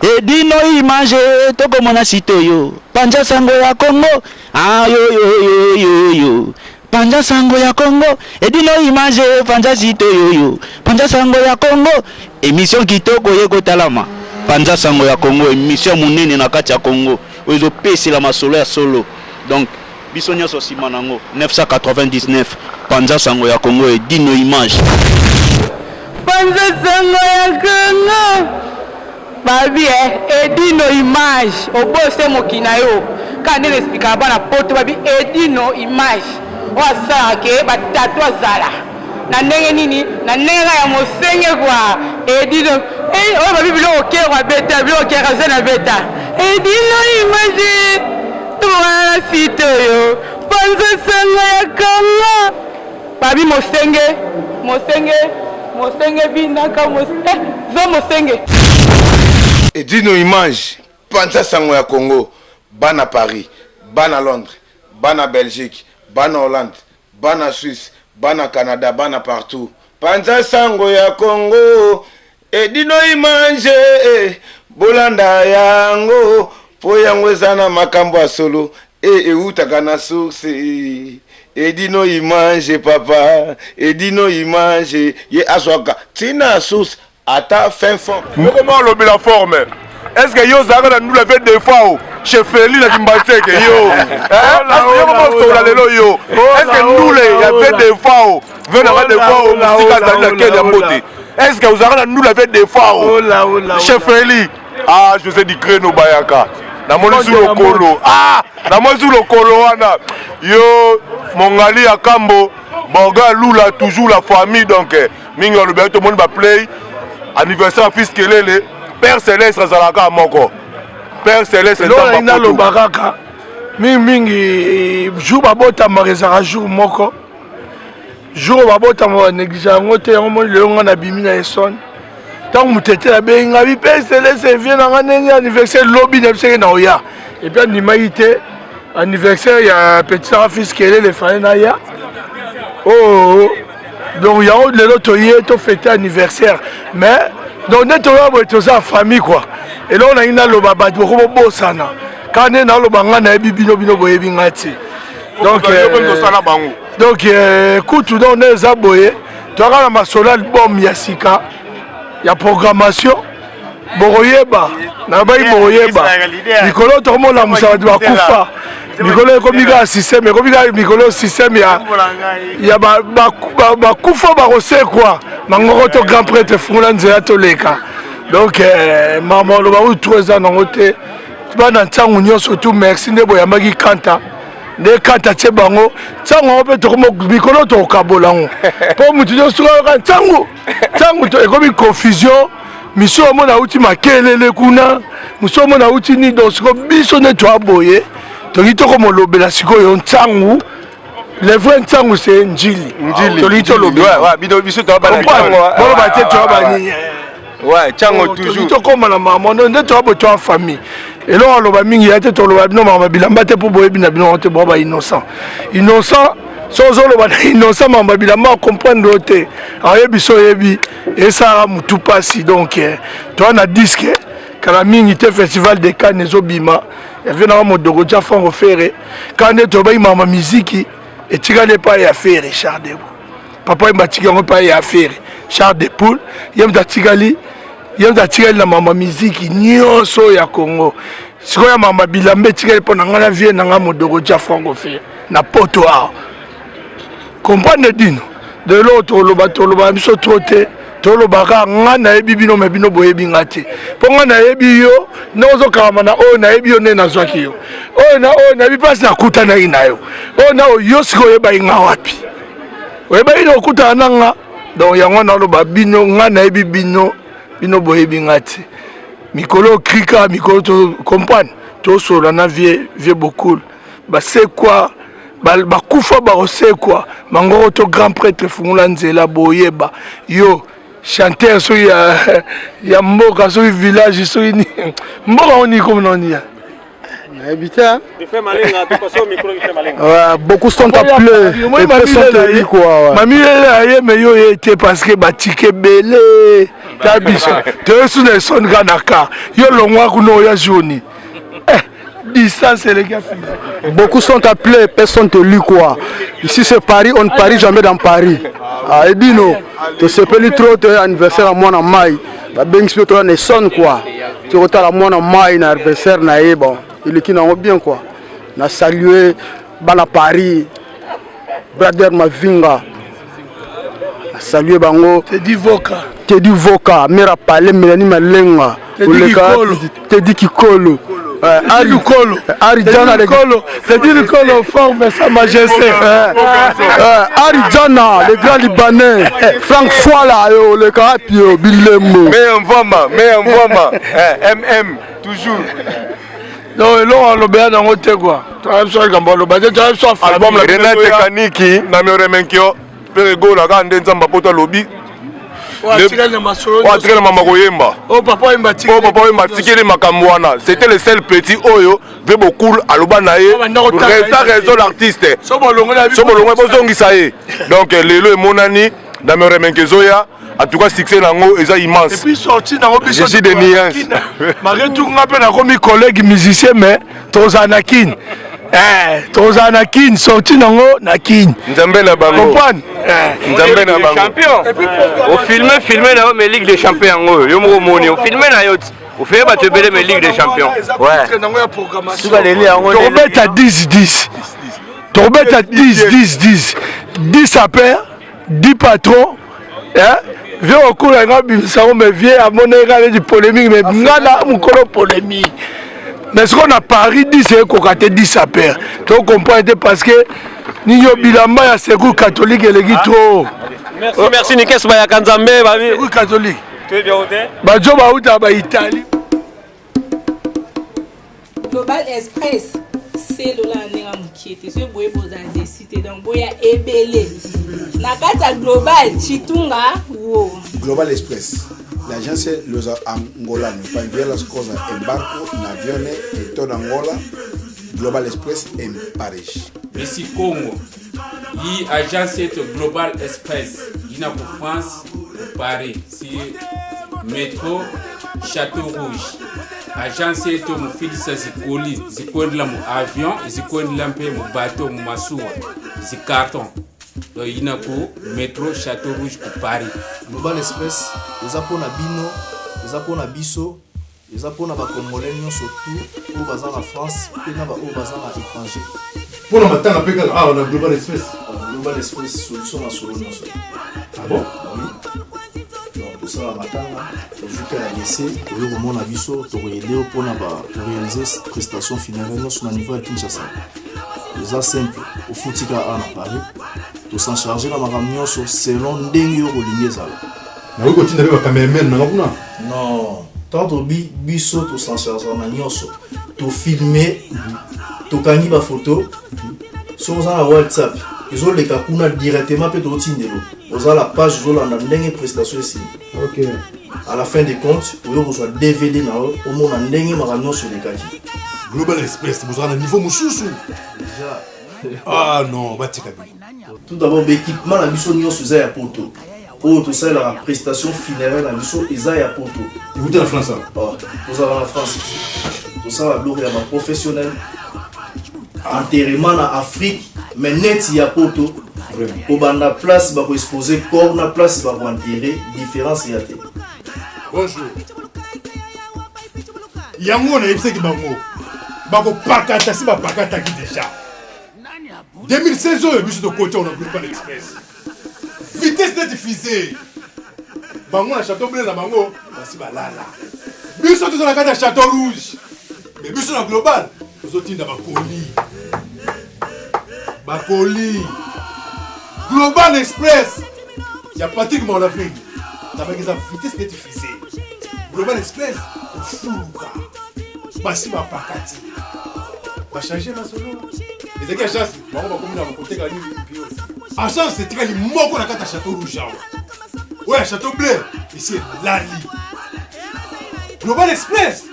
Edino image toko mona sitoyo Panja sango ya Congo ah yo Panja sango ya Congo Edino image Panja sitoyo Panja sango ya Congo émission kitoko yeko talama Panja sango ya Congo émission munene na kati ya Congo ozo pesi la masolo ya solo donc biso nyonso sima nango 999 Panja sango ya Congo Edino image Panja sango ya Congo Babi Edino image obose mokina yo kandi explica bana poto babi Edino image wasa ke batatu azala na ndenge nini na ndenge ya mosenge kwa Edino o babi bilo okera beta bilo okera zena beta Edino image tuwa sito yo Panja sango ya Congo babi mosenge binaka mosenge Edino image Panja sango ya Congo bana Paris bana Londres bana Belgique bana Hollande bana Suisse bana Canada bana partout Panja sango ya Congo Edino image bolanda yango po yango ezana makambo ya solo eutaka na source Edino image papa Edino image ye azwaka tina source ata fin fond. Comment lobby la forme? Est-ce que yo zaka nous la fait des fois chez Feli la Kimbaseke yo? Est-ce que nous les y avait des fois venant des fois musique dans laquelle la beauté? Est-ce que vous avez nous la fait des fois chez Feli? Ah, je sais du créneau bayaka. Na moni sur le colo. Ah, na moni sur le colo wana. Yo mongali ya kambo boga lula toujours la famille donc mingo le tout le monde va play anniversaire fils kelele Père Céleste azalaka moko Père Céleste ina lo baraka mingi jour babota maresara jour moko jour babota mo négligence ngote ngo le ngo na bimi na son tant mutete la benga bi Père Céleste vient na ngane anniversaire lobby na biseke na oya et puis nimaïté anniversaire ya petit fils kelele fa na ya oh donc il y a de l'autre hier to fêter anniversaire mais donc net to ça famille quoi et là on a une loba ba ko bosana quand on a loba ngana bibino bino boyebi ngati donc kutu donc les aboye to ala masola album ya sika ya programmation boroyeba na bayi boroyeba nikolo to mo la musa ba kufa Mikolo komiga système komiga mikolo système ya ba kufa ba rosé quoi mangoko to grand prêtre fungula nzela to leka donc maman lo ba u 3 ans ngote ba na ntangu nyonso tout merci ndebo ya magi kanta ne kanta che bango ntangu pe to ko mikolo to kabolango po mutu nyonso ka ntangu to ekomi confusion miso mo na uti makelele kuna miso mo na uti ni dosko biso ne to aboye Tolito comme lobela siko yo ntangu le vrai ntangu c'est njili tolito lobela ouais bido biso to ba na bon ba te to ba ni ouais ntango toujours tolito comme na maman non to ba to en famille et là on loba mingi ya te to loba no mama bilamba te po boyebi na bino te bo ba innocent sozo loba innocent mama bilamba comprendre te ayebi so yebi et ça mutu pasi donc toi na disque kala mingi te festival de Cannes ezobima ya vena mo dogo ja fango fere quand to ba mama musique et tigale pa ya fere Richard Debo papa mba tigango pa ya fere Charles de Poule yemda tigali na mama musique nyonso ya Congo siko ya mama bilambe tigale po na ngana vie na ngamo dogo ja fango fere na poto a comprendre dino de l'autre loba biso troté tolo baka ngana ebi bino mebino boyebi ngati po ngana ebi yo nozo kama na o na ebi yo ne na zwaki yo o na bi passe na kuta na inayo o na o yo siko yeba inga wapi oyeba ino kuta nanga donc yango na lo ba bino ngana ebi bino boyebi ngati mikolo krika mikolo to comprendre to sola na vie beaucoup ba c'est quoi ba kufa ba c'est quoi mangoro to grand prêtre fungula nzela boyeba yo chanteur so ya mboka so village so ni mboka oni comme non ya Beaucoup sont appelés. Mamie mais yo était parce que batike belé. Tabiso. Tu es sous les sons ganaka. Yo longwa kuno ya jauni. Distance les gars. Beaucoup sont appelés, personne te lit quoi. Ici c'est Paris, on ne parie jamais dans Paris. Ah, Edino, tu sais pas trop ton anniversaire à moi en mai. La Banks peut trop ne sonne quoi. Tu retard à moi en mai anniversaire na bon. Il est qui n'a bien quoi. Na salué bana Paris. Brother Mavinga. Na salué bango. Te dit voca. Te dit voca, mera parler Mélanie Malenga. Te dit Kikolo. Arijana le forme sa majesté. Arijana, le grand libanais. Franck Fouala, le carapio, Bilemo. Mais un voix, MM, toujours. Non, et là, on l'a bien dans votre quoi. Tu as besoin de gambolo, tu as besoin de faire. Album la Renate Kaniki, na me remenkio, perego la gande nzamba poto lobby. C'était le seul petit oyo veut beaucoup alobanaye raison l'artiste donc lelo monani na me remenke zoya en tout cas succès nango eza immense et puis sorti nango biso de nuance malgré tout nga pe na komi collègue musicien mais tozanakin Tozanakin sorti nango nakin nzambe na bango comprendre nzambe na bango champion au filmer na mais Ligue des Champions ngo yo mo moni au filmer na yo au fait ba te belé mais Ligue des Champions ouais nango ya programmation Torbet à 10 Torbet à 10 à paire 10 patrons vieux au cours la ngabisa mais vieux à monera du polémique mais ngala mukolo polémique. Mais ce qu'on a Paris dit c'est qu'on a 10 à paire. Tu comprends parce que nous bilamba ya secours catholique et les trop. Merci Nikes ba ya Kanzambe ba secours catholique. Tu es bien hôtel? Ba jo ba uta ba Italie. Global Express c'est le la nenga mukete ce boye bozan décider donc boya ebele. Na kata Global Chitunga wo. Global Express. L'agence los angolano para enviar las cosas en barco, en aviones, en toda Angola. Global Express en Paris. Ici Congo, il agence Global Express, il y a pour France, pour Paris, si métro Château Rouge. Agence to mo filisa zikoli, zikoli la mo avion, zikoli la mpe mo bateau mo masuwa, zik carton. Donc il y a pour métro Château Rouge pour Paris. Global Express, les apôts na bino, les apôts na biso, les apôts na ba congolais surtout au bazar en France, et na ba au bazar à l'étranger. Pour le matin après on a Global Express. Global Express solution na solo non seul. Ah bon? Oui. Donc pour ça la matin je vais laisser pour le moment na biso pour aider pour na ba réaliser prestation funéraire sur le niveau de Kinshasa. C'est simple, au foutika à Paris. Tout s'en charger dans ma camion selon ndenge olingi zala. Na ko continue avec cameraman na nguna. Non, tant biso tout s'en charger na nyonso. To filmer, to kangi ba photo. Sur ça WhatsApp, ils ont les kakuna directement pe to tindelo. Oza la page zo la ndenge prestation ici. OK. À la fin des comptes, vous reçoit DVD na au mona ndenge ma camion sur les kaki. Global Express, vous avez un niveau moussoussou. Déjà. Ah non, bah t'es tout d'abord, l'équipement la mission Nyon sur Zaya Poto. Pour tout ça, la prestation funéraire la mission Zaya Poto. Et vous êtes en France? Oh, vous avez en France. Tout ça, la gloire est professionnelle. Enterrement en Afrique, mais net il y a Poto. Au bas de la place, il faut exposer corps, la place, il faut enterrer. Différence il y a. Bonjour. Yango na yebise ki bango. Bako pakata si ba pakata ki déjà. 2016 oyo biso to côté on a Global Express. Vitesse de diffusée. Bango na Château Bleu na bango, basi balala. Biso to na kata Château Rouge. Mais biso na Global, biso tinda ba poli. Ba poli. Global Express. Ya pratiquement la fin. Ça va que ça vitesse de diffusée. Global Express. Fuka. Basi ba pakati. Ba changer na solo. Les gars chance, on va comme dans côté gagner bio. En chance c'est très moko na kata Château Rouge. Ouais, Château Bleu, ici Lali. Global Express.